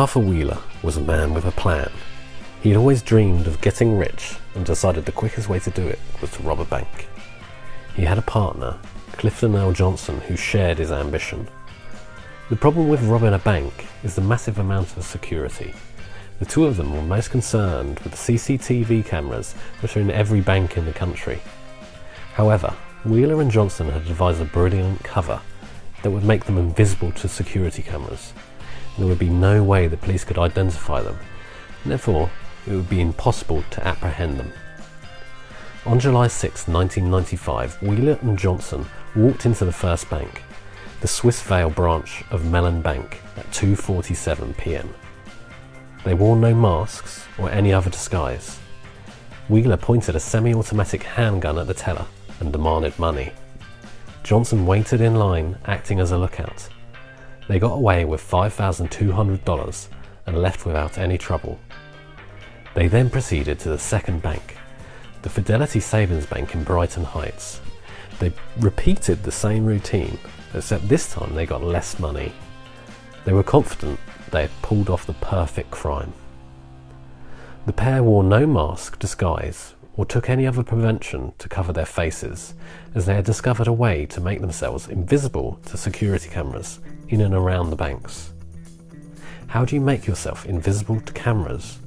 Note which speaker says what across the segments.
Speaker 1: McArthur Wheeler was a man with a plan. He had always dreamed of getting rich and decided the quickest way to do it was to rob a bank. He had a partner, Clifton who shared his ambition. The problem with robbing a bank is the massive amount of security. The two of them were most concerned with the CCTV cameras which are in every bank in the country. However, Wheeler and Johnson had devised a brilliant cover that would make them invisible to security cameras. There would be no way the police could identify them, and therefore it would be impossible to apprehend them. On July 6, 1995, Wheeler and Johnson walked into the first bank, the Swiss Vale branch of Mellon Bank, at 2:47 p.m. They wore no masks or any other disguise. Wheeler pointed a semi-automatic handgun at the teller and demanded money. Johnson waited in line, acting as a lookout. They got away with $5,200 and left without any trouble. They then proceeded to the second bank, the Fidelity Savings Bank in Brighton Heights. They repeated the same routine, except this time they got less money. They were confident they had pulled off the perfect crime. The pair wore no mask, disguise, or took any other prevention to cover their faces, as they had discovered a way to make themselves invisible to security cameras in and around the banks. How do you make yourself invisible to cameras?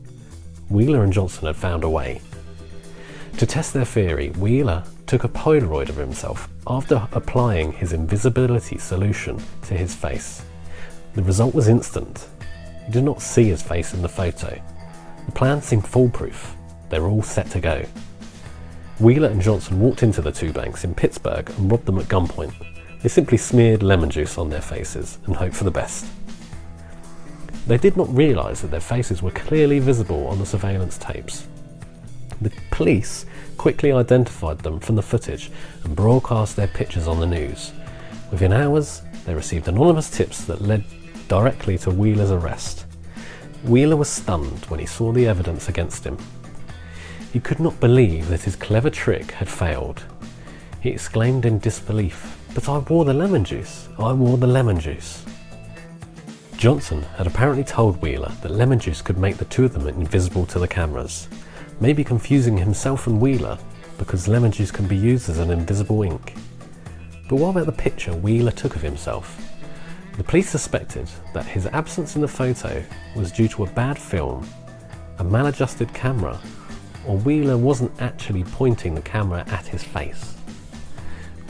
Speaker 1: Wheeler and Johnson had found a way. To test their theory, Wheeler took a Polaroid of himself after applying his invisibility solution to his face. The result was instant. You did not see his face in the photo. The plan seemed foolproof. They were all set to go. Wheeler and Johnson walked into the two banks in Pittsburgh and robbed them at gunpoint. They simply smeared lemon juice on their faces and hoped for the best. They did not realise that their faces were clearly visible on the surveillance tapes. The police quickly identified them from the footage and broadcast their pictures on the news. Within hours, they received anonymous tips that led directly to Wheeler's arrest. Wheeler was stunned when he saw the evidence against him. He could not believe that his clever trick had failed. He exclaimed in disbelief, "But I wore the lemon juice! I wore the lemon juice!" Johnson had apparently told Wheeler that lemon juice could make the two of them invisible to the cameras, maybe confusing himself and Wheeler because lemon juice can be used as an invisible ink. But what about the picture Wheeler took of himself? The police suspected that his absence in the photo was due to a bad film, a maladjusted camera, or Wheeler wasn't actually pointing the camera at his face.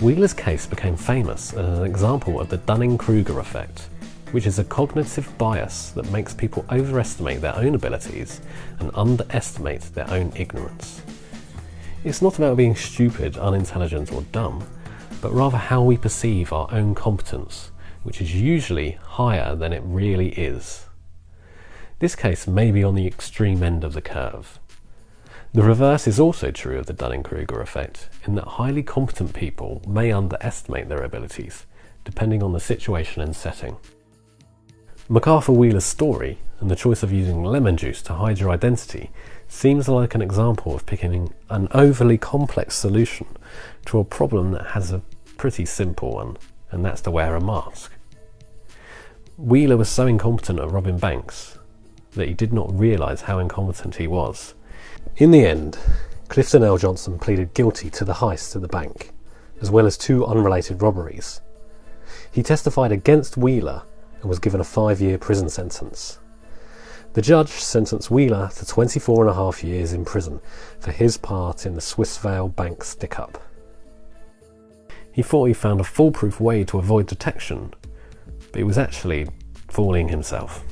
Speaker 1: Wheeler's case became famous as an example of the Dunning-Kruger effect, which is a cognitive bias that makes people overestimate their own abilities and underestimate their own ignorance. It's not about being stupid, unintelligent, or dumb, but rather how we perceive our own competence, which is usually higher than it really is. This case may be on the extreme end of the curve. The reverse is also true of the Dunning-Kruger effect, in that highly competent people may underestimate their abilities, depending on the situation and setting. McArthur Wheeler's story, and the choice of using lemon juice to hide your identity, seems like an example of picking an overly complex solution to a problem that has a pretty simple one, and that's to wear a mask. Wheeler was so incompetent at robbing banks that he did not realise how incompetent he was. In the end, Clifton Johnson pleaded guilty to the heist at the bank, as well as 2 unrelated robberies. He testified against Wheeler and was given a 5-year prison sentence. The judge sentenced Wheeler to 24.5 years in prison for his part in the Swiss Vale Bank stick-up. He thought he found a foolproof way to avoid detection, but he was actually fooling himself.